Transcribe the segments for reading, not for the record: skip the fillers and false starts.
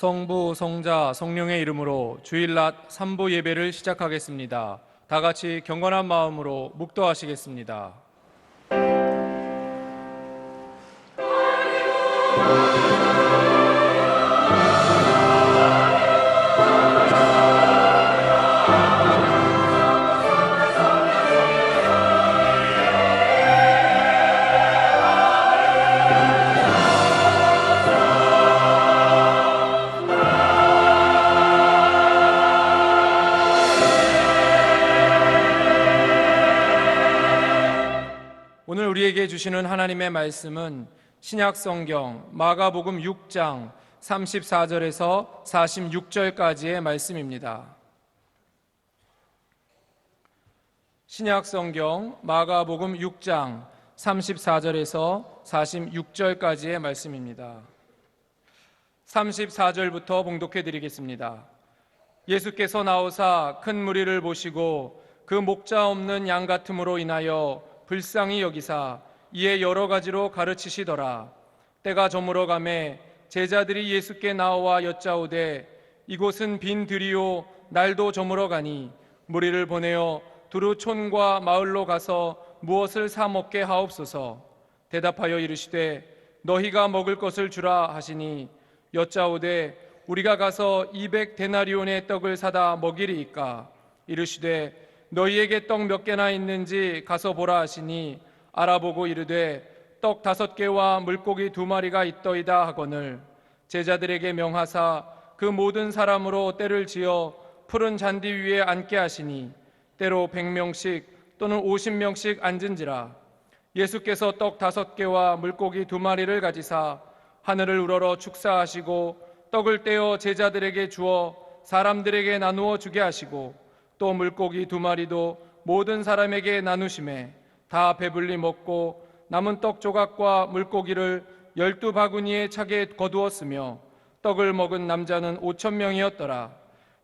성부, 성자, 성령의 이름으로 주일낮 3부 예배를 시작하겠습니다. 다 같이 경건한 마음으로 묵도하시겠습니다. 오늘 우리에게 주시는 하나님의 말씀은 신약성경 마가복음 6장 34절에서 46절까지의 말씀입니다. 신약성경 마가복음 6장 34절에서 46절까지의 말씀입니다. 34절부터 봉독해 드리겠습니다. 예수께서 나오사 큰 무리를 보시고 그 목자 없는 양 같음으로 인하여 불쌍히 여기사 이에 여러 가지로 가르치시더라. 때가 저물어 가매 제자들이 예수께 나와 여짜오되 이곳은 빈 들이요 날도 저물어 가니 무리를 보내어 두루 촌과 마을로 가서 무엇을 사 먹게 하옵소서. 대답하여 이르시되 너희가 먹을 것을 주라 하시니 여짜오되 우리가 가서 200데나리온의 떡을 사다 먹이리이까. 이르시되 너희에게 떡 몇 개나 있는지 가서 보라 하시니 알아보고 이르되 떡 5개와 물고기 2마리가 있더이다 하거늘 제자들에게 명하사 그 모든 사람으로 때를 지어 푸른 잔디 위에 앉게 하시니 때로 100명씩 또는 50명씩 앉은지라. 예수께서 떡 5개와 물고기 2마리를 가지사 하늘을 우러러 축사하시고 떡을 떼어 제자들에게 주어 사람들에게 나누어 주게 하시고 또 물고기 2마리도 모든 사람에게 나누시매 다 배불리 먹고 남은 떡 조각과 물고기를 12바구니에 차게 거두었으며 떡을 먹은 남자는 5,000명이었더라.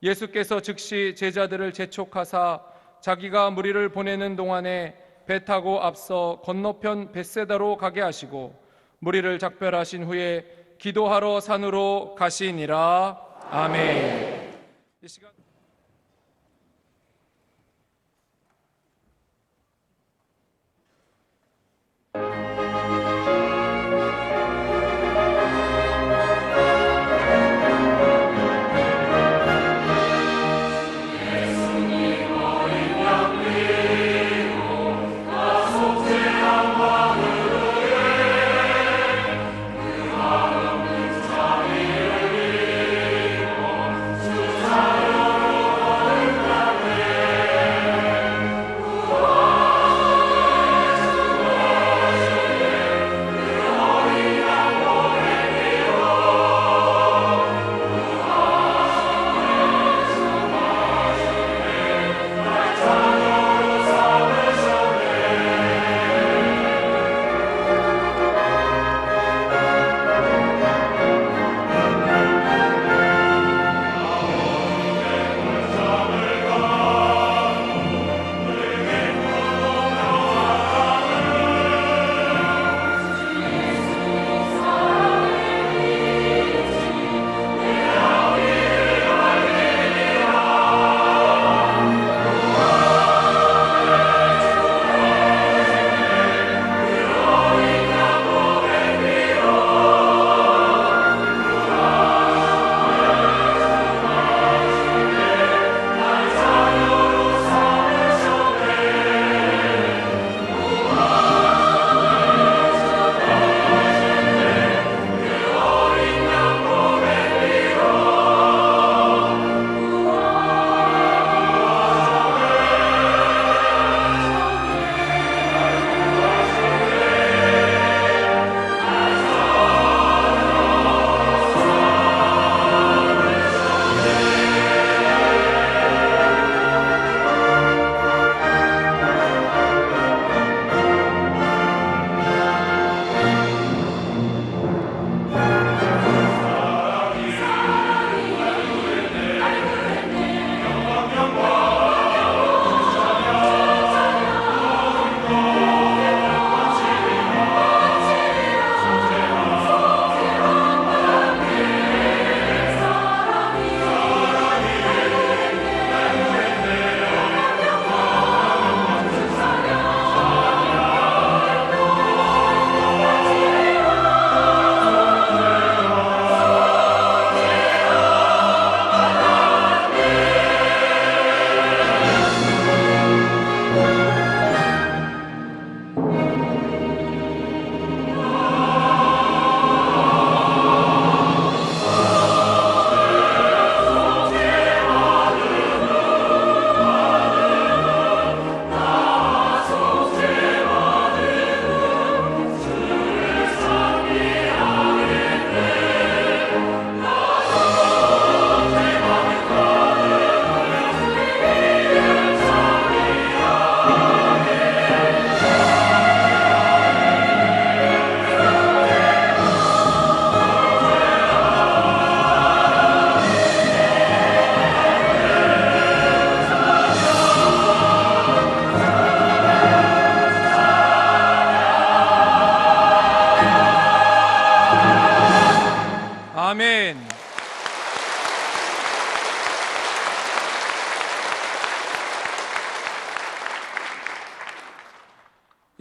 예수께서 즉시 제자들을 재촉하사 자기가 무리를 보내는 동안에 배 타고 앞서 건너편 벳세다로 가게 하시고 무리를 작별하신 후에 기도하러 산으로 가시니라. 아멘. 이 시간 주사여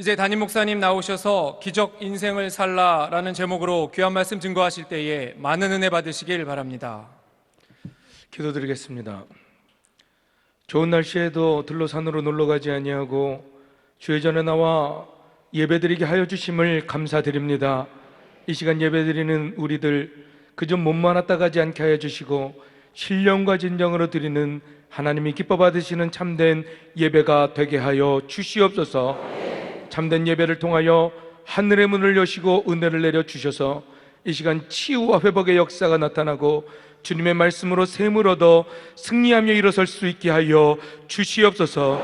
이제 담임 목사님 나오셔서 기적 인생을 살라라는 제목으로 귀한 말씀 증거하실 때에 많은 은혜 받으시길 바랍니다. 기도드리겠습니다. 좋은 날씨에도 들로산으로 놀러가지 아니하고 주의 전에 나와 예배드리게 하여 주심을 감사드립니다. 이 시간 예배드리는 우리들 그저 몸만 왔다 가지 않게 하여 주시고 신령과 진정으로 드리는 하나님이 기뻐 받으시는 참된 예배가 되게 하여 주시옵소서. 참된 예배를 통하여 하늘의 문을 여시고 은혜를 내려 주셔서 이 시간 치유와 회복의 역사가 나타나고 주님의 말씀으로 샘을 얻어 승리하며 일어설 수 있게 하여 주시옵소서.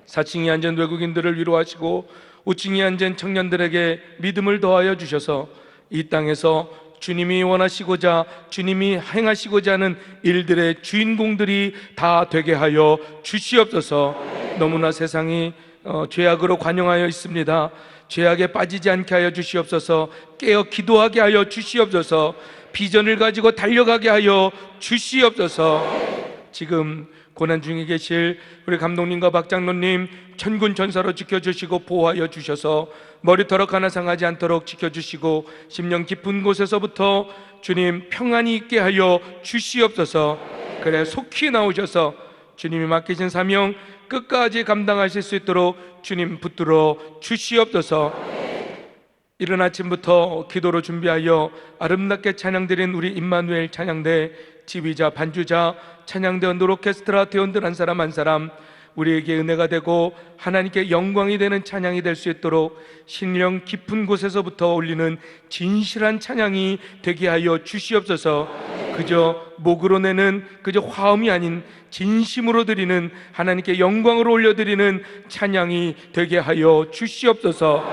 4층에 앉은 외국인들을 위로하시고 5층에 앉은 청년들에게 믿음을 더하여 주셔서 이 땅에서 주님이 원하시고자 주님이 행하시고자 하는 일들의 주인공들이 다 되게 하여 주시옵소서. 너무나 세상이 죄악으로 관영하여 있습니다. 죄악에 빠지지 않게 하여 주시옵소서. 깨어 기도하게 하여 주시옵소서. 비전을 가지고 달려가게 하여 주시옵소서. 지금 고난 중에 계실 우리 감독님과 박장로님 천군 천사로 지켜주시고 보호하여 주셔서 머리털어 하나 상하지 않도록 지켜주시고 심령 깊은 곳에서부터 주님 평안이 있게 하여 주시옵소서. 그래 속히 나오셔서 주님이 맡기신 사명 끝까지 감당하실 수 있도록 주님 붙들어 주시옵소서. 이른 아침부터 기도로 준비하여 아름답게 찬양드린 우리 임마누엘 찬양대 지휘자, 반주자, 찬양대 언들 오케스트라 대원들 한 사람 한 사람 우리에게 은혜가 되고 하나님께 영광이 되는 찬양이 될 수 있도록 신령 깊은 곳에서부터 올리는 진실한 찬양이 되게 하여 주시옵소서. 그저 목으로 내는 그저 화음이 아닌 진심으로 드리는 하나님께 영광으로 올려드리는 찬양이 되게 하여 주시옵소서.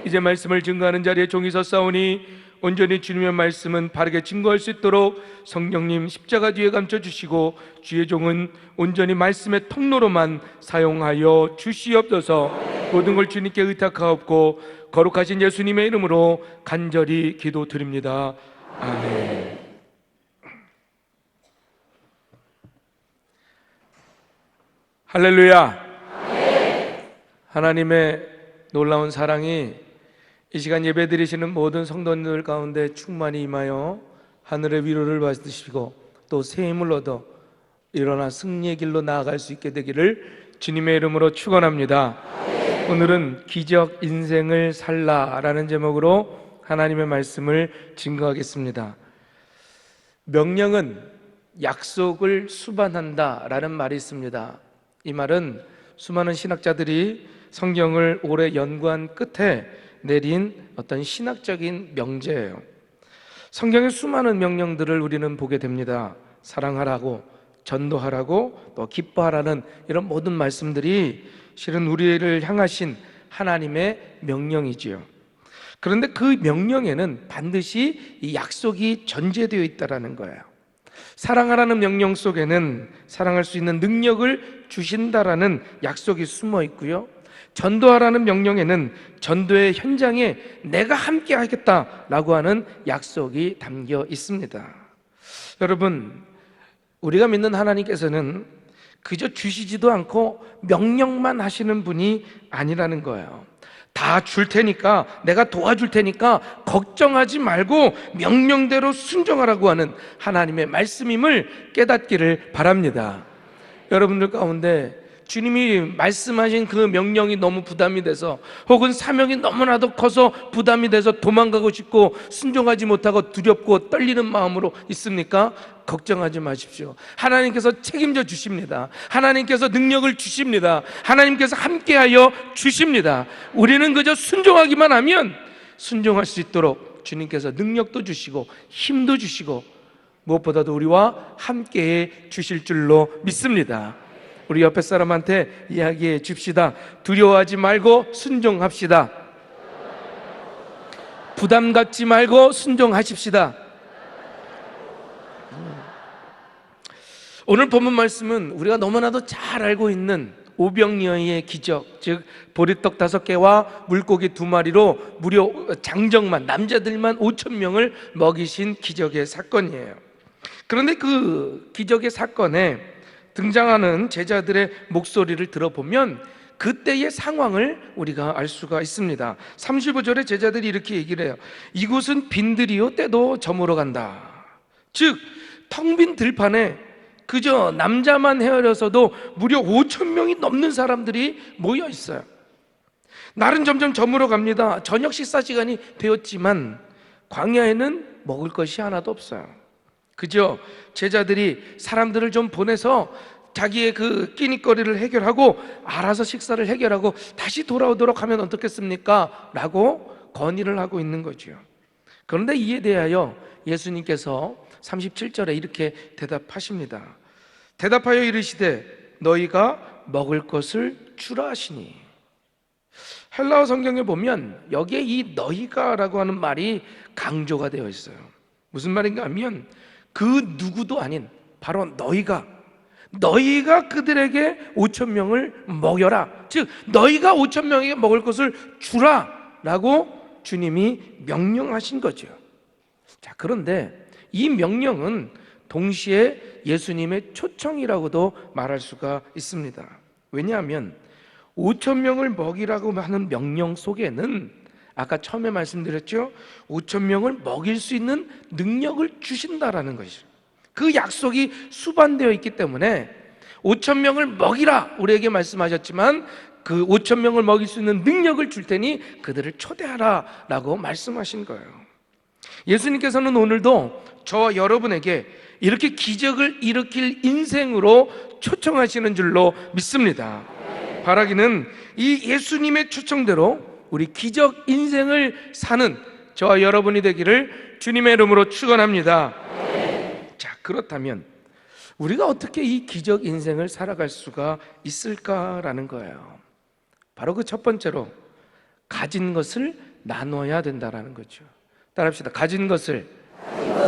이제 말씀을 증거하는 자리에 종이 섰사오니 온전히 주님의 말씀은 바르게 증거할 수 있도록 성령님 십자가 뒤에 감춰주시고 주의 종은 온전히 말씀의 통로로만 사용하여 주시옵소서. 모든 걸 주님께 의탁하옵고 거룩하신 예수님의 이름으로 간절히 기도드립니다. 아멘. 할렐루야. 하나님의 놀라운 사랑이 이 시간 예배드리시는 모든 성도님들 가운데 충만히 임하여 하늘의 위로를 받으시고 또 새 힘을 얻어 일어나 승리의 길로 나아갈 수 있게 되기를 주님의 이름으로 축원합니다. 오늘은 기적 인생을 살라라는 제목으로 하나님의 말씀을 증거하겠습니다. 명령은 약속을 수반한다라는 말이 있습니다. 이 말은 수많은 신학자들이 성경을 오래 연구한 끝에 내린 어떤 신학적인 명제예요. 성경의 수많은 명령들을 우리는 보게 됩니다. 사랑하라고, 전도하라고, 또 기뻐하라는 이런 모든 말씀들이 실은 우리를 향하신 하나님의 명령이지요. 그런데 그 명령에는 반드시 이 약속이 전제되어 있다는 거예요. 사랑하라는 명령 속에는 사랑할 수 있는 능력을 주신다라는 약속이 숨어 있고요, 전도하라는 명령에는 전도의 현장에 내가 함께 하겠다라고 하는 약속이 담겨 있습니다. 여러분, 우리가 믿는 하나님께서는 그저 주시지도 않고 명령만 하시는 분이 아니라는 거예요. 다 줄 테니까, 내가 도와줄 테니까 걱정하지 말고 명령대로 순종하라고 하는 하나님의 말씀임을 깨닫기를 바랍니다. 여러분들 가운데 주님이 말씀하신 그 명령이 너무 부담이 돼서, 혹은 사명이 너무나도 커서 부담이 돼서 도망가고 싶고 순종하지 못하고 두렵고 떨리는 마음으로 있습니까? 걱정하지 마십시오. 하나님께서 책임져 주십니다. 하나님께서 능력을 주십니다. 하나님께서 함께하여 주십니다. 우리는 그저 순종하기만 하면 순종할 수 있도록 주님께서 능력도 주시고 힘도 주시고 무엇보다도 우리와 함께해 주실 줄로 믿습니다. 우리 옆에 사람한테 이야기해 줍시다. 두려워하지 말고 순종합시다. 부담 갖지 말고 순종하십시다. 오늘 본문 말씀은 우리가 너무나도 잘 알고 있는 오병이어의 기적, 즉 보리떡 5개와 물고기 2마리로 무려 장정만, 남자들만 5,000명을 먹이신 기적의 사건이에요. 그런데 그 기적의 사건에 등장하는 제자들의 목소리를 들어보면 그때의 상황을 우리가 알 수가 있습니다. 35절에 제자들이 이렇게 얘기를 해요. 이곳은 빈들이요 때도 저물어 간다. 즉 텅 빈 들판에 그저 남자만 헤아려서도 무려 5천 명이 넘는 사람들이 모여 있어요. 날은 점점 저물어 갑니다. 저녁 식사 시간이 되었지만 광야에는 먹을 것이 하나도 없어요. 그저 제자들이 사람들을 좀 보내서 자기의 그 끼니거리를 해결하고 알아서 식사를 해결하고 다시 돌아오도록 하면 어떻겠습니까? 라고 건의를 하고 있는 거죠. 그런데 이에 대하여 예수님께서 37절에 이렇게 대답하십니다. 대답하여 이르시되 너희가 먹을 것을 주라 하시니. 헬라어 성경에 보면 여기에 이 너희가라고 하는 말이 강조가 되어 있어요. 무슨 말인가 하면 그 누구도 아닌 바로 너희가 그들에게 5천 명을 먹여라. 즉 너희가 5천 명에게 먹을 것을 주라 라고 주님이 명령하신 거죠. 자, 그런데 이 명령은 동시에 예수님의 초청이라고도 말할 수가 있습니다. 왜냐하면 5천 명을 먹이라고 하는 명령 속에는 아까 처음에 말씀드렸죠, 5천 명을 먹일 수 있는 능력을 주신다라는 것이죠. 그 약속이 수반되어 있기 때문에 5천 명을 먹이라 우리에게 말씀하셨지만 그 5천 명을 먹일 수 있는 능력을 줄 테니 그들을 초대하라 라고 말씀하신 거예요. 예수님께서는 오늘도 저와 여러분에게 이렇게 기적을 일으킬 인생으로 초청하시는 줄로 믿습니다. 바라기는 이 예수님의 초청대로 우리 기적 인생을 사는 저와 여러분이 되기를 주님의 이름으로 축원합니다. 자, 그렇다면 우리가 어떻게 이 기적 인생을 살아갈 수가 있을까라는 거예요. 바로 그 첫 번째로 가진 것을 나눠야 된다라는 거죠. 따라합시다. 가진 것을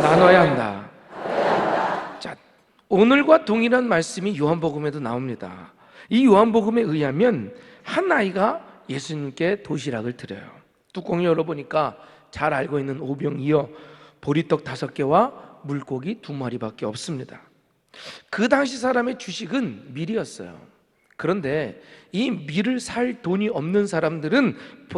나눠야 한다. 자, 오늘과 동일한 말씀이 요한복음에도 나옵니다. 이 요한복음에 의하면 한 아이가 예수님께 도시락을 드려요. 뚜껑 열어보니까 잘 알고 있는 오병이어, 보리떡 5개와 물고기 2마리밖에 없습니다. 그 당시 사람의 주식은 밀이었어요. 그런데 이 밀을 살 돈이 없는 사람들은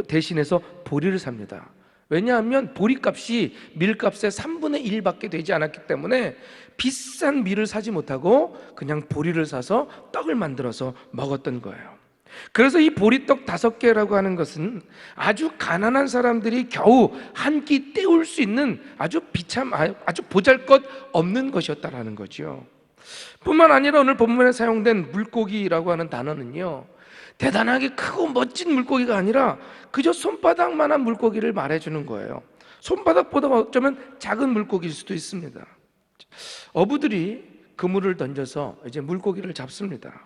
대신해서 보리를 삽니다. 왜냐하면 보리값이 밀값의 3분의 1밖에 되지 않았기 때문에 비싼 밀을 사지 못하고 그냥 보리를 사서 떡을 만들어서 먹었던 거예요. 그래서 이 보리떡 5개라고 하는 것은 아주 가난한 사람들이 겨우 한 끼 때울 수 있는 아주 아주 보잘것 없는 것이었다라는 거죠. 뿐만 아니라 오늘 본문에 사용된 물고기라고 하는 단어는요, 대단하게 크고 멋진 물고기가 아니라 그저 손바닥만한 물고기를 말해주는 거예요. 손바닥보다 어쩌면 작은 물고기일 수도 있습니다. 어부들이 그물을 던져서 이제 물고기를 잡습니다.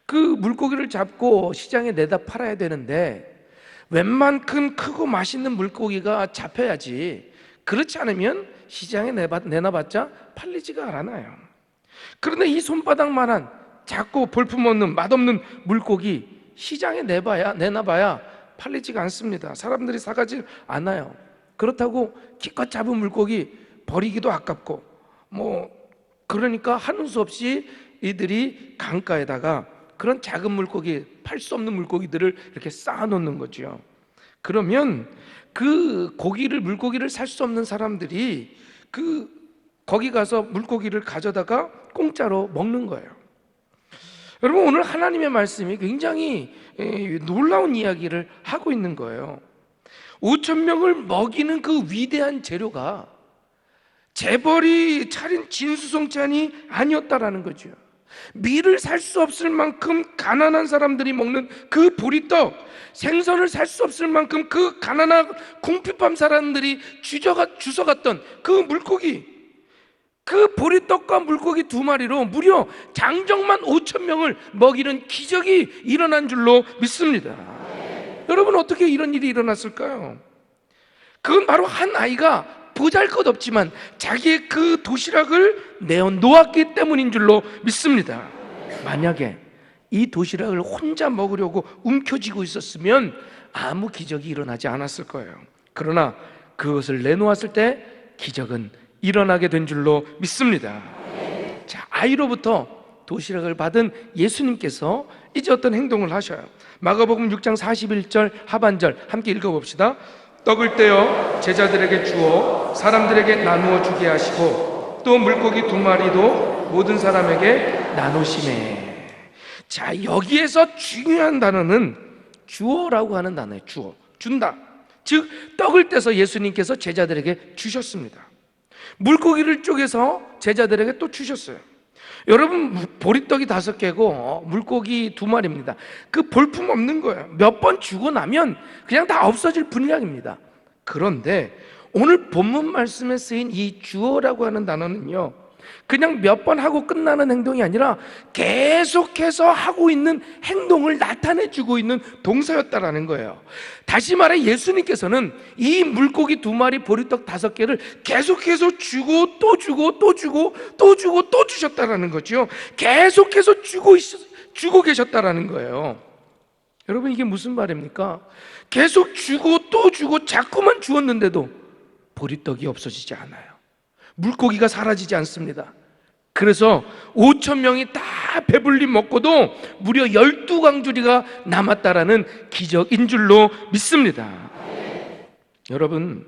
그 물고기를 잡고 시장에 내다 팔아야 되는데 웬만큼 크고 맛있는 물고기가 잡혀야지, 그렇지 않으면 시장에 내놔봤자 팔리지가 않아요. 그런데 이 손바닥만한 작고 볼품없는 맛없는 물고기 시장에 내놔봐야 팔리지가 않습니다. 사람들이 사가지 않아요. 그렇다고 기껏 잡은 물고기 버리기도 아깝고 그러니까 하는 수 없이 이들이 강가에다가 그런 작은 물고기, 팔 수 없는 물고기들을 이렇게 쌓아놓는 거죠. 그러면 그 물고기를 살 수 없는 사람들이 거기 가서 물고기를 가져다가 공짜로 먹는 거예요. 여러분, 오늘 하나님의 말씀이 굉장히 놀라운 이야기를 하고 있는 거예요. 5천 명을 먹이는 그 위대한 재료가 재벌이 차린 진수성찬이 아니었다라는 거죠. 밀을 살 수 없을 만큼 가난한 사람들이 먹는 그 보리떡, 생선을 살 수 없을 만큼 그 가난한 궁핍한 사람들이 주워갔던 그 물고기, 그 보리떡과 물고기 2마리로 무려 장정만 5천 명을 먹이는 기적이 일어난 줄로 믿습니다. 여러분, 어떻게 이런 일이 일어났을까요? 그건 바로 한 아이가 보잘것없지만 자기의 그 도시락을 내어놓았기 때문인 줄로 믿습니다. 만약에 이 도시락을 혼자 먹으려고 움켜쥐고 있었으면 아무 기적이 일어나지 않았을 거예요. 그러나 그것을 내놓았을 때 기적은 일어나게 된 줄로 믿습니다. 자, 아이로부터 도시락을 받은 예수님께서 이제 어떤 행동을 하셔요. 마가복음 6장 41절 하반절 함께 읽어봅시다. 떡을 떼어 제자들에게 주어 사람들에게 나누어 주게 하시고 또 물고기 2마리도 모든 사람에게 나누시네. 자, 여기에서 중요한 단어는 주어라고 하는 단어예요. 주어, 준다. 즉 떡을 떼서 예수님께서 제자들에게 주셨습니다. 물고기를 쪼개서 제자들에게 또 주셨어요. 여러분, 보리떡이 5개고 물고기 2마리입니다. 그 볼품 없는 거예요. 몇 번 주고 나면 그냥 다 없어질 분량입니다. 그런데 오늘 본문 말씀에 쓰인 이 주어라고 하는 단어는요, 그냥 몇 번 하고 끝나는 행동이 아니라 계속해서 하고 있는 행동을 나타내주고 있는 동사였다라는 거예요. 다시 말해 예수님께서는 이 물고기 2마리 보리떡 5개를 계속해서 주고 또 주고 또 주고 또 주고 또 주셨다라는 거죠. 계속해서 주고 계셨다라는 거예요. 여러분, 이게 무슨 말입니까? 계속 주고 또 주고 자꾸만 주었는데도 보리떡이 없어지지 않아요. 물고기가 사라지지 않습니다. 그래서 5,000명이 다 배불리 먹고도 무려 12강주리가 남았다라는 기적인 줄로 믿습니다. 여러분,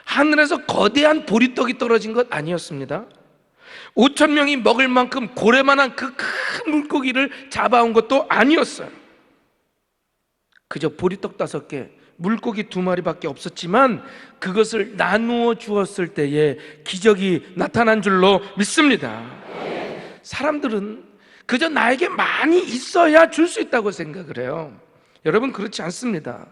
하늘에서 거대한 보리떡이 떨어진 것 아니었습니다. 5,000명이 먹을 만큼 고래만한 그 큰 물고기를 잡아온 것도 아니었어요. 그저 보리떡 5개, 물고기 2마리밖에 없었지만 그것을 나누어 주었을 때에 기적이 나타난 줄로 믿습니다. 사람들은 그저 나에게 많이 있어야 줄 수 있다고 생각을 해요. 여러분, 그렇지 않습니다.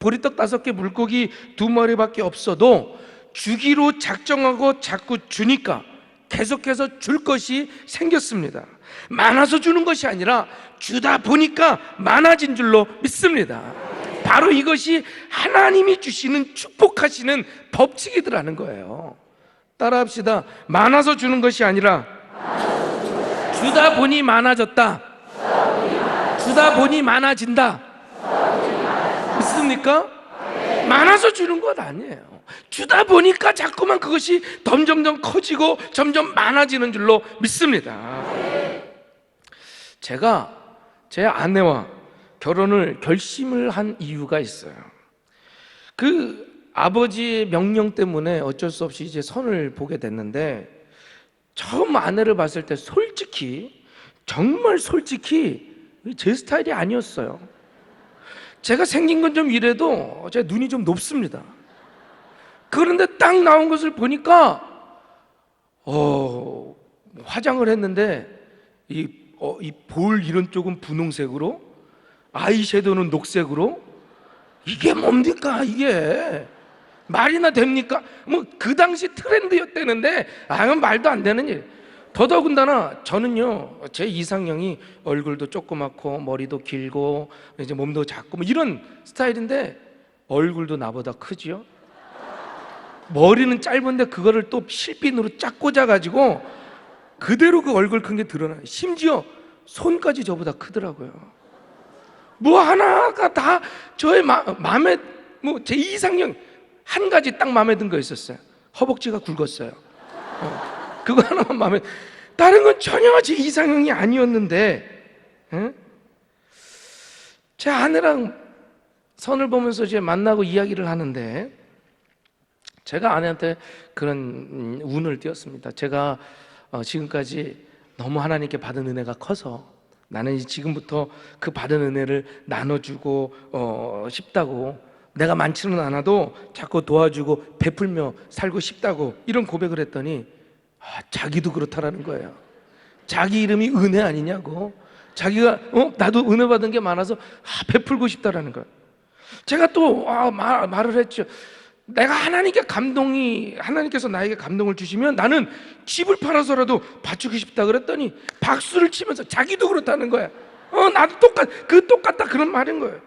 보리떡 5개, 물고기 2마리밖에 없어도 주기로 작정하고 자꾸 주니까 계속해서 줄 것이 생겼습니다. 많아서 주는 것이 아니라 주다 보니까 많아진 줄로 믿습니다. 바로 이것이 하나님이 주시는 축복하시는 법칙이더라는 거예요. 따라합시다. 많아서 주는 것이 아니라 주다 보니 많아졌다. 주다 보니 많아진다. 믿습니까? 많아서 주는 것 아니에요. 주다 보니까 자꾸만 그것이 점점점 커지고 점점 많아지는 줄로 믿습니다. 제가 제 아내와 결혼을 결심을 한 이유가 있어요. 그 아버지의 명령 때문에 어쩔 수 없이 이제 선을 보게 됐는데, 처음 아내를 봤을 때 솔직히, 정말 솔직히 제 스타일이 아니었어요. 제가 생긴 건 좀 이래도 제 눈이 좀 높습니다. 그런데 딱 나온 것을 보니까 화장을 했는데 이 볼 이런 쪽은 분홍색으로, 아이섀도우는 녹색으로, 이게 뭡니까? 이게 말이나 됩니까? 뭐 그 당시 트렌드였다는데 이건 말도 안 되는 일. 더더군다나 저는요, 제 이상형이 얼굴도 조그맣고 머리도 길고 이제 몸도 작고 뭐 이런 스타일인데, 얼굴도 나보다 크지요. 머리는 짧은데 그거를 또 실핀으로 쫙 꽂아가지고 그대로 그 얼굴 큰 게 드러나요. 심지어 손까지 저보다 크더라고요. 뭐 하나가 다 저의 마음에, 뭐 제 이상형 한 가지 딱 마음에 든 거 있었어요. 허벅지가 굵었어요. 그거 하나만 마음에, 다른 건 전혀 제 이상형이 아니었는데, 제 아내랑 선을 보면서 이제 만나고 이야기를 하는데, 제가 아내한테 그런 운을 띄웠습니다. 제가 지금까지 너무 하나님께 받은 은혜가 커서 나는 지금부터 그 받은 은혜를 나눠주고 싶다고, 내가 많지는 않아도 자꾸 도와주고 베풀며 살고 싶다고 이런 고백을 했더니 자기도 그렇다라는 거예요. 자기 이름이 은혜 아니냐고. 자기가 나도 은혜 받은 게 많아서 베풀고 싶다라는 거예요. 제가 또 말을 했죠. 내가 하나님께서 나에게 감동을 주시면 나는 집을 팔아서라도 바치고 싶다 그랬더니 박수를 치면서 자기도 그렇다는 거야. 나도 똑같다 그런 말인 거예요.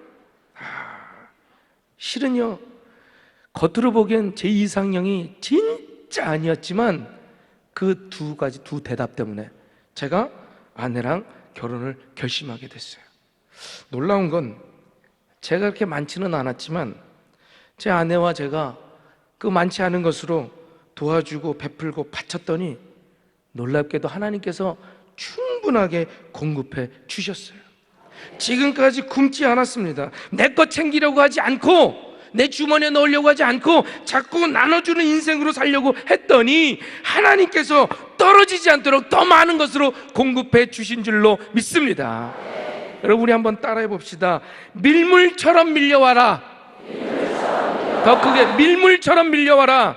실은요, 겉으로 보기엔 제 이상형이 진짜 아니었지만 그 두 대답 때문에 제가 아내랑 결혼을 결심하게 됐어요. 놀라운 건 제가 그렇게 많지는 않았지만 제 아내와 제가 그 많지 않은 것으로 도와주고 베풀고 바쳤더니 놀랍게도 하나님께서 충분하게 공급해 주셨어요. 지금까지 굶지 않았습니다. 내 것 챙기려고 하지 않고, 내 주머니에 넣으려고 하지 않고 자꾸 나눠주는 인생으로 살려고 했더니 하나님께서 떨어지지 않도록 더 많은 것으로 공급해 주신 줄로 믿습니다. 여러분, 우리 한번 따라해 봅시다. 밀물처럼 밀려와라. 더 크게, 밀물처럼 밀려와라.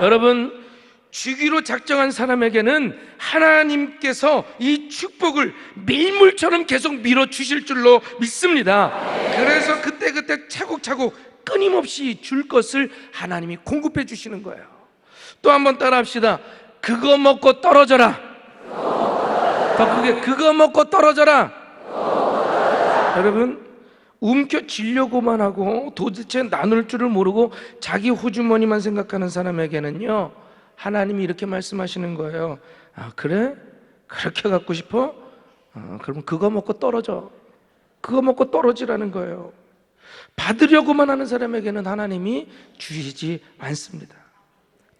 여러분, 주기로 작정한 사람에게는 하나님께서 이 축복을 밀물처럼 계속 밀어주실 줄로 믿습니다. 그래서 그때그때 차곡차곡 끊임없이 줄 것을 하나님이 공급해 주시는 거예요. 또 한번 따라 합시다. 그거 먹고 떨어져라. 더 크게, 그거 먹고 떨어져라. 여러분, 움켜쥐려고만 하고 도대체 나눌 줄을 모르고 자기 호주머니만 생각하는 사람에게는요, 하나님이 이렇게 말씀하시는 거예요. 아, 그래? 그렇게 갖고 싶어? 그럼 그거 먹고 떨어져. 그거 먹고 떨어지라는 거예요. 받으려고만 하는 사람에게는 하나님이 주시지 않습니다.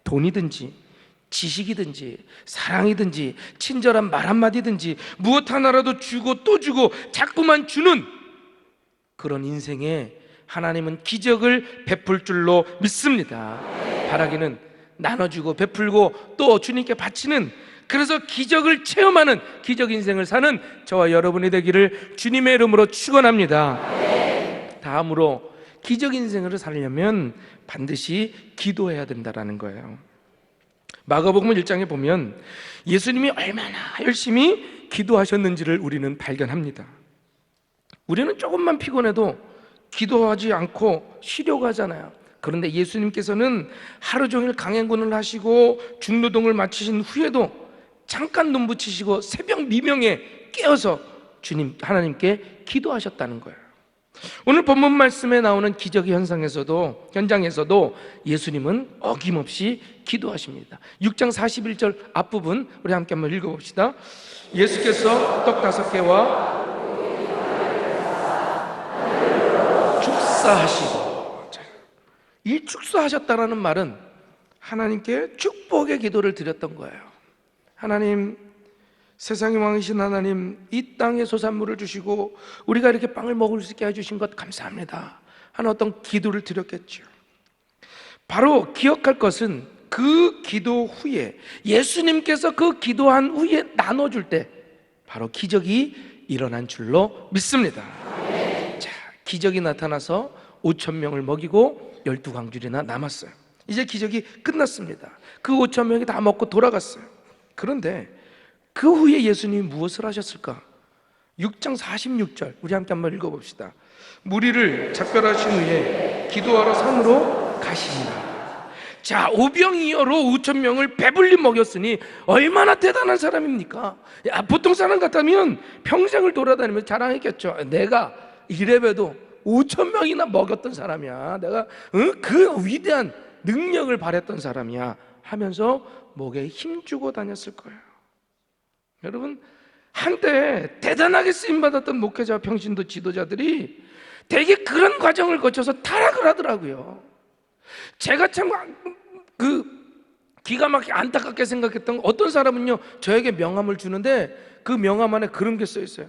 돈이든지 지식이든지 사랑이든지 친절한 말 한마디든지 무엇 하나라도 주고 또 주고 자꾸만 주는 그런 인생에 하나님은 기적을 베풀 줄로 믿습니다. 바라기는 나눠주고 베풀고 또 주님께 바치는, 그래서 기적을 체험하는 기적 인생을 사는 저와 여러분이 되기를 주님의 이름으로 축원합니다. 다음으로 기적 인생을 살려면 반드시 기도해야 된다는 거예요. 마가복음 1장에 보면 예수님이 얼마나 열심히 기도하셨는지를 우리는 발견합니다. 우리는 조금만 피곤해도 기도하지 않고 쉬려고 하잖아요. 그런데 예수님께서는 하루 종일 강행군을 하시고 중노동을 마치신 후에도 잠깐 눈 붙이시고 새벽 미명에 깨어서 주님 하나님께 기도하셨다는 거예요. 오늘 본문 말씀에 나오는 기적의 현장에서도 예수님은 어김없이 기도하십니다. 6장 41절 앞부분 우리 함께 한번 읽어봅시다. 예수께서 떡 5개와 축사하시고, 이 축사하셨다라는 말은 하나님께 축복의 기도를 드렸던 거예요. 하나님, 세상의 왕이신 하나님, 이 땅에 소산물을 주시고 우리가 이렇게 빵을 먹을 수 있게 해주신 것 감사합니다 하는 어떤 기도를 드렸겠죠. 바로 기억할 것은 그 기도 후에, 예수님께서 그 기도한 후에 나눠줄 때 바로 기적이 일어난 줄로 믿습니다. 자, 기적이 나타나서 5,000명을 먹이고 12광줄이나 남았어요. 이제 기적이 끝났습니다. 그 5,000명이 다 먹고 돌아갔어요. 그런데 그 후에 예수님이 무엇을 하셨을까? 6장 46절 우리 함께 한번 읽어봅시다. 무리를 작별하신 후에 기도하러 산으로 가시니라. 자, 오병이어로 5,000명을 배불리 먹였으니 얼마나 대단한 사람입니까? 야, 보통 사람 같다면 평생을 돌아다니면서 자랑했겠죠. 내가 이래봬도 5,000명이나 먹였던 사람이야. 내가 그 위대한 능력을 발했던 사람이야 하면서 목에 힘주고 다녔을 거예요. 여러분, 한때 대단하게 쓰임받았던 목회자, 평신도 지도자들이 되게 그런 과정을 거쳐서 타락을 하더라고요. 제가 참 기가 막히게 안타깝게 생각했던 어떤 사람은요, 저에게 명함을 주는데 그 명함 안에 그런 게 써 있어요.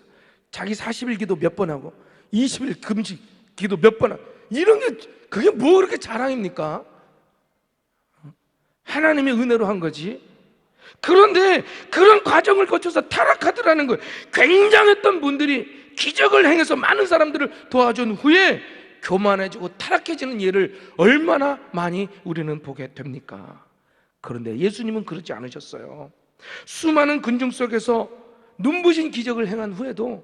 자기 40일 기도 몇 번 하고 20일 금식 기도 몇 번 하고, 이런 게 그게 뭐 그렇게 자랑입니까? 하나님의 은혜로 한 거지. 그런데 그런 과정을 거쳐서 타락하더라는 거예요. 굉장했던 분들이 기적을 행해서 많은 사람들을 도와준 후에 교만해지고 타락해지는 예를 얼마나 많이 우리는 보게 됩니까? 그런데 예수님은 그러지 않으셨어요. 수많은 군중 속에서 눈부신 기적을 행한 후에도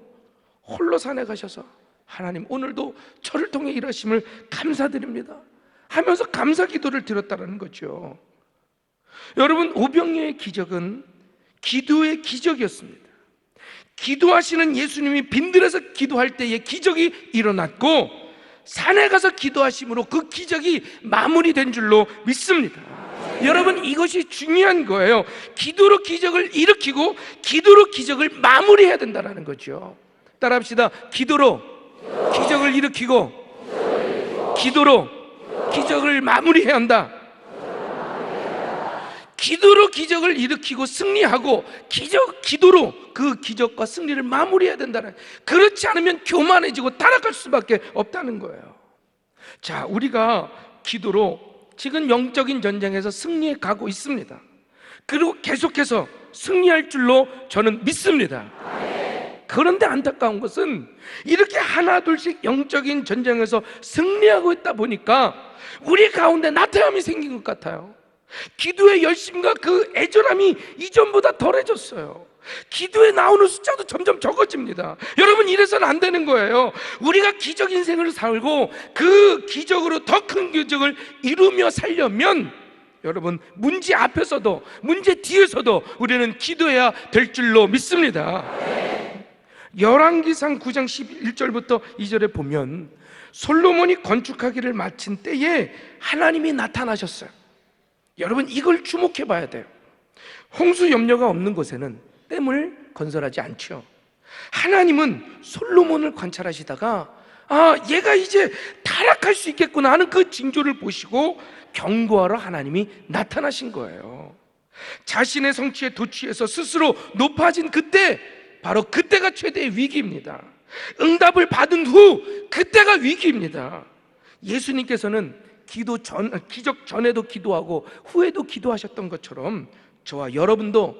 홀로 산에 가셔서 하나님, 오늘도 저를 통해 일하심을 감사드립니다 하면서 감사 기도를 드렸다는 거죠. 여러분, 오병이어의 기적은 기도의 기적이었습니다. 기도하시는 예수님이 빈들에서 기도할 때에 기적이 일어났고, 산에 가서 기도하심으로 그 기적이 마무리된 줄로 믿습니다. 여러분, 이것이 중요한 거예요. 기도로 기적을 일으키고 기도로 기적을 마무리해야 된다는 거죠. 따라합시다. 기도로 기적을 일으키고 기도로 기적을 마무리해야 한다. 기도로 기적을 일으키고 승리하고 기도로 그 기적과 승리를 마무리해야 된다는, 그렇지 않으면 교만해지고 타락할 수밖에 없다는 거예요. 자, 우리가 기도로 지금 영적인 전쟁에서 승리해 가고 있습니다. 그리고 계속해서 승리할 줄로 저는 믿습니다. 그런데 안타까운 것은 이렇게 하나둘씩 영적인 전쟁에서 승리하고 있다 보니까 우리 가운데 나태함이 생긴 것 같아요. 기도의 열심과 그 애절함이 이전보다 덜해졌어요. 기도에 나오는 숫자도 점점 적어집니다. 여러분, 이래서는 안 되는 거예요. 우리가 기적 인생을 살고 그 기적으로 더 큰 기적을 이루며 살려면 여러분, 문제 앞에서도 문제 뒤에서도 우리는 기도해야 될 줄로 믿습니다. 열왕기상 9장 11절부터 2절에 보면 솔로몬이 건축하기를 마친 때에 하나님이 나타나셨어요. 여러분, 이걸 주목해 봐야 돼요. 홍수 염려가 없는 곳에는 댐을 건설하지 않죠. 하나님은 솔로몬을 관찰하시다가 얘가 이제 타락할 수 있겠구나 하는 그 징조를 보시고 경고하러 하나님이 나타나신 거예요. 자신의 성취에 도취해서 스스로 높아진 그때, 바로 그때가 최대의 위기입니다. 응답을 받은 후 그때가 위기입니다. 예수님께서는 기적 전에도 기도하고 후에도 기도하셨던 것처럼 저와 여러분도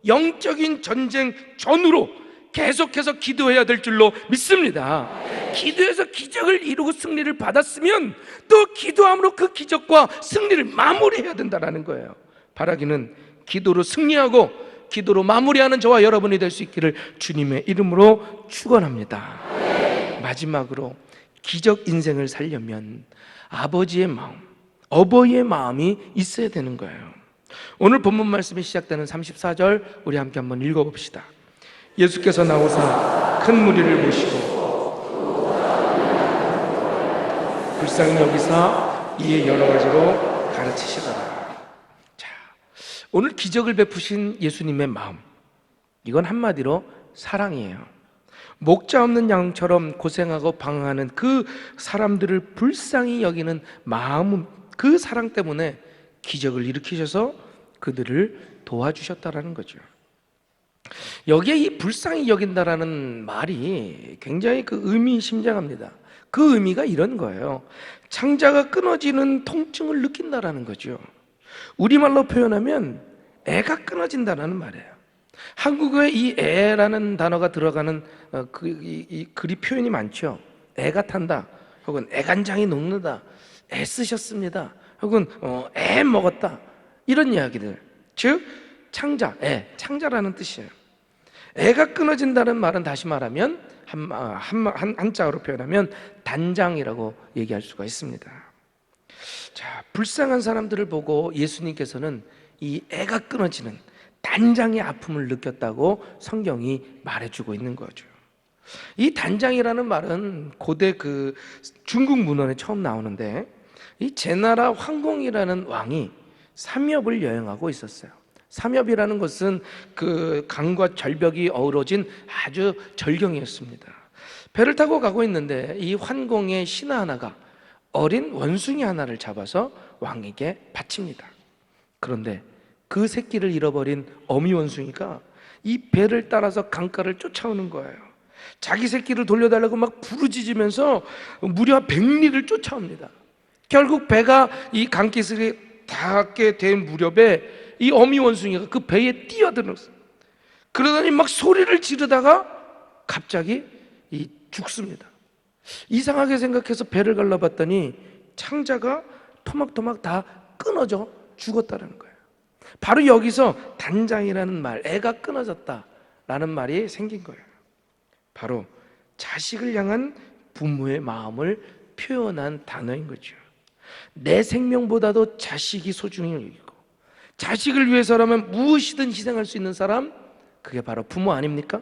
영적인 전쟁 전후로 계속해서 기도해야 될 줄로 믿습니다. 기도해서 기적을 이루고 승리를 받았으면 또 기도함으로 그 기적과 승리를 마무리해야 된다는 거예요. 바라기는 기도로 승리하고 기도로 마무리하는 저와 여러분이 될 수 있기를 주님의 이름으로 축원합니다. 마지막으로 기적 인생을 살려면 아버지의 마음, 어버이의 마음이 있어야 되는 거예요. 오늘 본문 말씀이 시작되는 34절 우리 함께 한번 읽어봅시다. 예수께서 나오사 큰 무리를 보시고 불쌍히 여기사 이에 여러 가지로 가르치시더라. 자, 오늘 기적을 베푸신 예수님의 마음, 이건 한마디로 사랑이에요. 목자 없는 양처럼 고생하고 방황하는 그 사람들을 불쌍히 여기는 마음, 그 사랑 때문에 기적을 일으키셔서 그들을 도와주셨다라는 거죠. 여기에 이 불쌍히 여긴다라는 말이 굉장히 그 의미심장합니다. 그 의미가 이런 거예요. 창자가 끊어지는 통증을 느낀다라는 거죠. 우리말로 표현하면 애가 끊어진다라는 말이에요. 한국어에 이 애라는 단어가 들어가는 이 글이 표현이 많죠. 애가 탄다, 혹은 애간장이 녹는다, 애쓰셨습니다, 혹은 애 먹었다, 이런 이야기들. 즉 창자, 창자라는 뜻이에요. 애가 끊어진다는 말은 다시 말하면 한자어로 표현하면 단장이라고 얘기할 수가 있습니다. 자, 불쌍한 사람들을 보고 예수님께서는 이 애가 끊어지는 단장의 아픔을 느꼈다고 성경이 말해주고 있는 거죠. 이 단장이라는 말은 고대 그 중국 문헌에 처음 나오는데, 이 제나라 황공이라는 왕이 삼엽을 여행하고 있었어요. 삼엽이라는 것은 그 강과 절벽이 어우러진 아주 절경이었습니다. 배를 타고 가고 있는데 이 환공의 신하 하나가 어린 원숭이 하나를 잡아서 왕에게 바칩니다. 그런데 그 새끼를 잃어버린 어미 원숭이가 이 배를 따라서 강가를 쫓아오는 거예요. 자기 새끼를 돌려달라고 막 부르짖으면서 무려 100리를 쫓아옵니다. 결국 배가 이 강기슭에 닿게 된 무렵에 이 어미 원숭이가 그 배에 뛰어들었어요. 그러더니 막 소리를 지르다가 갑자기 죽습니다. 이상하게 생각해서 배를 갈라봤더니 창자가 토막토막 다 끊어져 죽었다는 거예요. 바로 여기서 단장이라는 말, 애가 끊어졌다라는 말이 생긴 거예요. 바로 자식을 향한 부모의 마음을 표현한 단어인 거죠. 내 생명보다도 자식이 소중히 여기고, 자식을 위해서라면 무엇이든 희생할 수 있는 사람, 그게 바로 부모 아닙니까?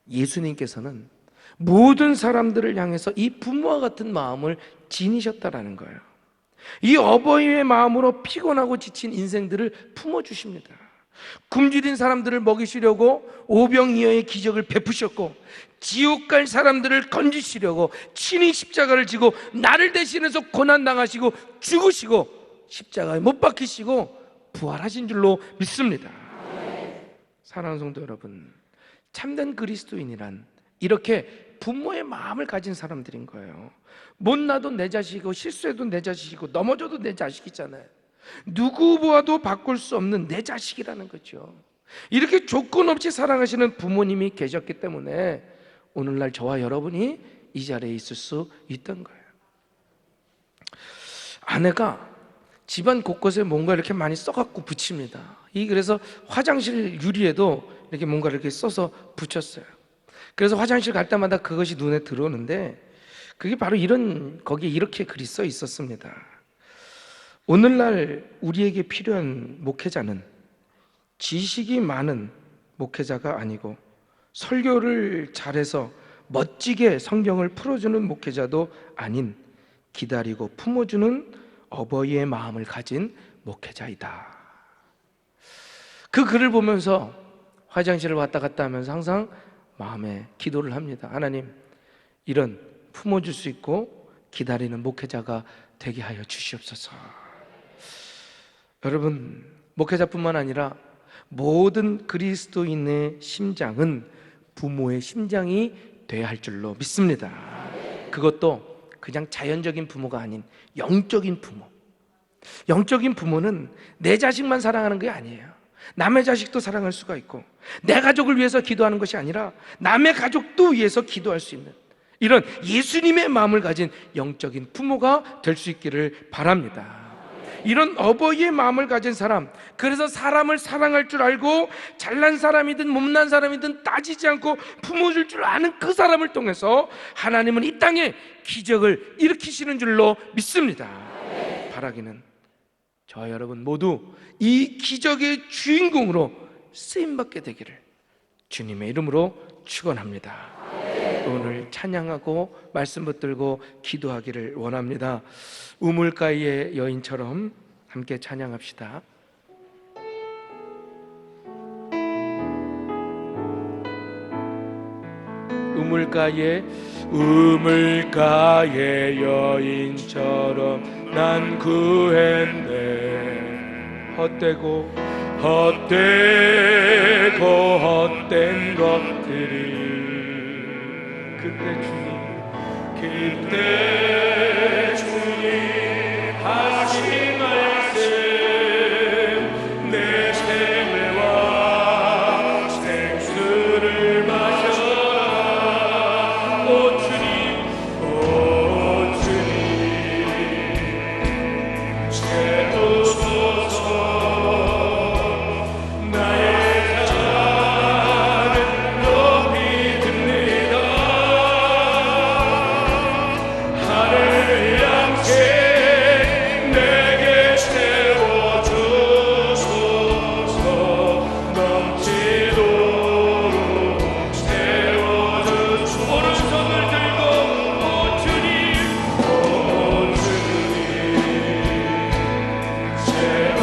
예수님께서는 모든 사람들을 향해서 이 부모와 같은 마음을 지니셨다라는 거예요. 이 어버이의 마음으로 피곤하고 지친 인생들을 품어주십니다. 굶주린 사람들을 먹이시려고 오병이어의 기적을 베푸셨고, 지옥 갈 사람들을 건지시려고 친히 십자가를 지고 나를 대신해서 고난당하시고 죽으시고 십자가에 못 박히시고 부활하신 줄로 믿습니다. 사랑하는 성도 여러분, 참된 그리스도인이란 이렇게 부모의 마음을 가진 사람들인 거예요. 못나도 내 자식이고 실수해도 내 자식이고 넘어져도 내 자식이잖아요. 누구 보아도 바꿀 수 없는 내 자식이라는 거죠. 이렇게 조건 없이 사랑하시는 부모님이 계셨기 때문에 오늘날 저와 여러분이 이 자리에 있을 수 있던 거예요. 아내가 집안 곳곳에 뭔가 이렇게 많이 써갖고 붙입니다. 그래서 화장실 유리에도 이렇게 뭔가 이렇게 써서 붙였어요. 그래서 화장실 갈 때마다 그것이 눈에 들어오는데 그게 바로 거기에 이렇게 글이 써 있었습니다. 오늘날 우리에게 필요한 목회자는 지식이 많은 목회자가 아니고 설교를 잘해서 멋지게 성경을 풀어주는 목회자도 아닌 기다리고 품어주는 어버이의 마음을 가진 목회자이다. 그 글을 보면서 화장실을 왔다 갔다 하면서 항상 마음에 기도를 합니다. 하나님, 이런 품어줄 수 있고 기다리는 목회자가 되게 하여 주시옵소서. 여러분, 목회자뿐만 아니라 모든 그리스도인의 심장은 부모의 심장이 돼야 할 줄로 믿습니다. 그것도 그냥 자연적인 부모가 아닌 영적인 부모. 영적인 부모는 내 자식만 사랑하는 게 아니에요. 남의 자식도 사랑할 수가 있고, 내 가족을 위해서 기도하는 것이 아니라 남의 가족도 위해서 기도할 수 있는 이런 예수님의 마음을 가진 영적인 부모가 될 수 있기를 바랍니다. 이런 어버이의 마음을 가진 사람, 그래서 사람을 사랑할 줄 알고 잘난 사람이든 못난 사람이든 따지지 않고 품어줄 줄 아는 그 사람을 통해서 하나님은 이 땅에 기적을 일으키시는 줄로 믿습니다. 바라기는 저와 여러분 모두 이 기적의 주인공으로 쓰임받게 되기를 주님의 이름으로 축원합니다. 오늘 찬양하고 말씀 붙들고 기도하기를 원합니다. 우물가의 여인처럼 함께 찬양합시다. 우물가의 여인처럼 난 구했네. 헛되고 헛된 것들이 그때 주님 하신 말씀 내 생애와 생수를 마셔라. 오 주님 채우소서. 나의 잔을 높이 듭니다. 하늘 양식 내게 채워주소서. 넘치도록 채워주소서. 오른손을 들고 오 주님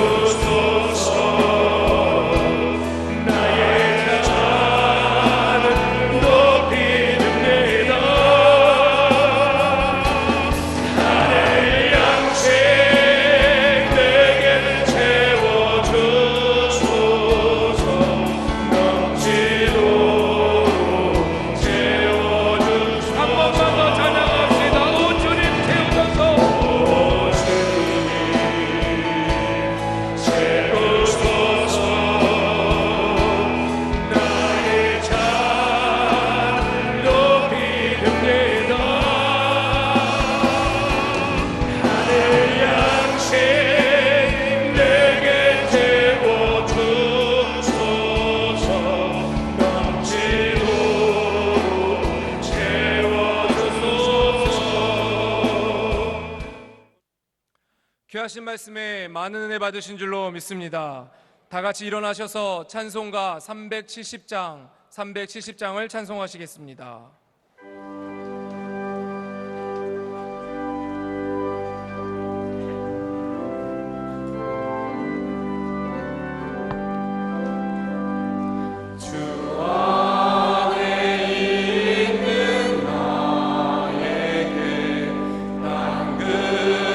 채우소서. 나의 잔을 높이 듭니다. 하늘 양식 내게 채워주소서. 넘치도록 채워주소서. 한 번만 더 찬양합시다. 오 주님 채우소서. 오 주님 채우소서. 나의 잔을 높이 듭니다. 하늘 양식 내게 채워주소서. 넘치도록 채워주소서. 귀하신 말씀에 많은 은혜 받으신 줄로 믿습니다. 다 같이 일어나셔서 찬송가 370장을 찬송하시겠습니다.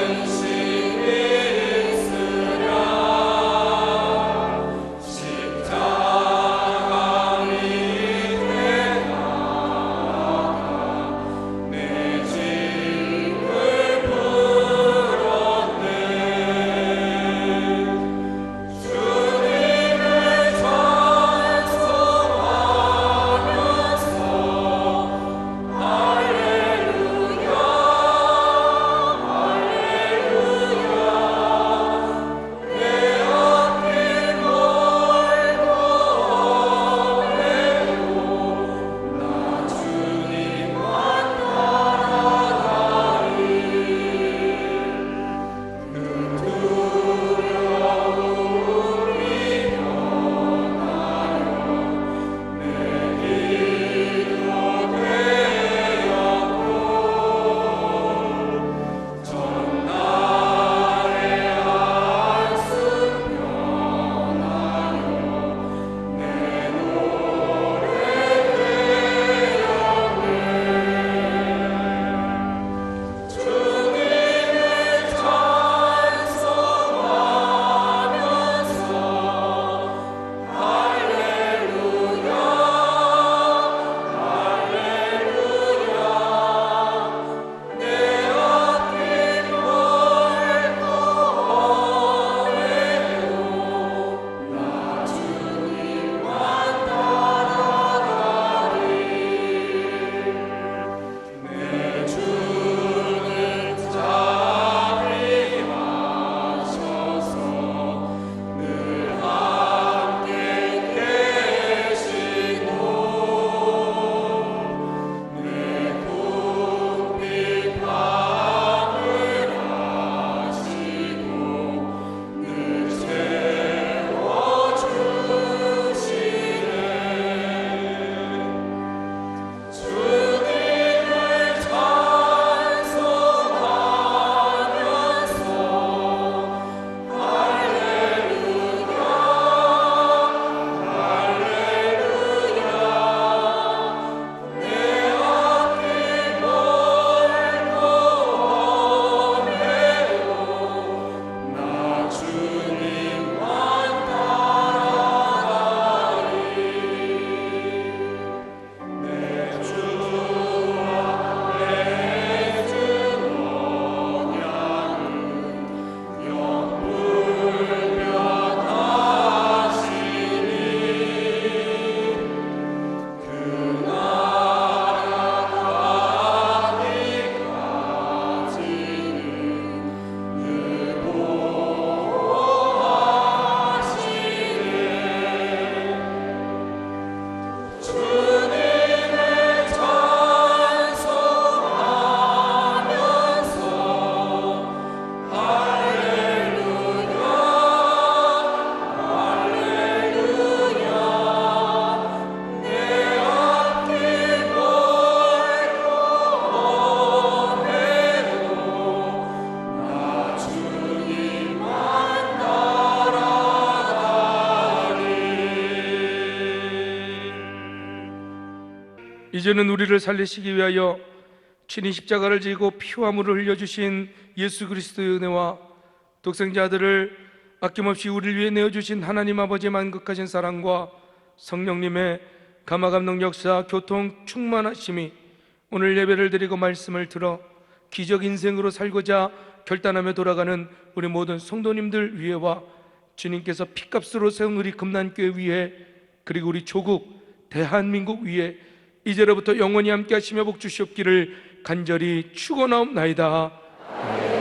당근심이 있으랴 이제는 우리를 살리시기 위하여 친히 십자가를 지고 피와 물을 흘려주신 예수 그리스도의 은혜와 독생자 아들을 아낌없이 우리를 위해 내어주신 하나님 아버지의 만극하신 사랑과 성령님의 감화감동 역사 교통 충만하심이 오늘 예배를 드리고 말씀을 들어 기적 인생으로 살고자 결단하며 돌아가는 우리 모든 성도님들 위에와 주님께서 피값으로 세운 우리 금난교회 위에 그리고 우리 조국 대한민국 위에 이제로부터 영원히 함께 하시며 복 주시옵기를 간절히 축원하옵나이다.